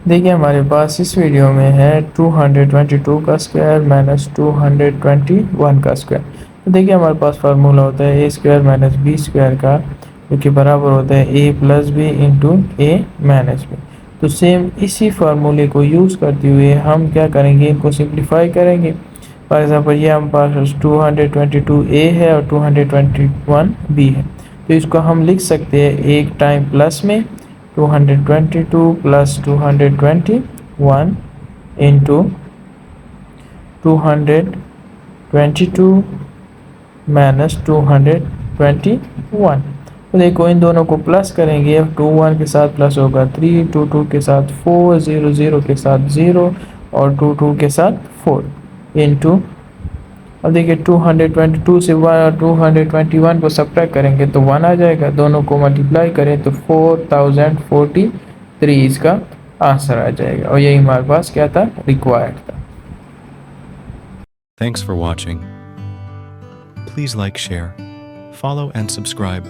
देखिए हमारे पास इस वीडियो में है 222 का स्क्वायर माइनस 221 का स्क्वायर। तो देखिए हमारे पास फार्मूला होता है ए स्क्वायर माइनस बी स्क्वायर का, जो कि बराबर होता है ए प्लस बी इंटू ए माइनस बी। तो सेम इसी फार्मूले को यूज़ करते हुए हम क्या करेंगे, इनको सिंप्लीफाई करेंगे। फॉर एग्जांपल ये हमारे पास 222 ए है और 221 बी है, तो इसको हम लिख सकते हैं एक टाइम प्लस में 222 प्लस 221 इंटू 222 माइनस 221। तो देखो इन दोनों को प्लस करेंगे, 21 के साथ प्लस होगा 3, 22 के साथ 4, 00 के साथ 0 और 22 के साथ 4 इंटू, अब देखिए 222 से 221 को सब्ट्रैक्ट करेंगे तो 1 आ जाएगा, दोनों को मल्टीप्लाई करें तो 4043 इसका आंसर आ जाएगा, और यही हमारे पास क्या था, रिक्वायर्ड था। Thanks for watching. Please like, share, follow and subscribe.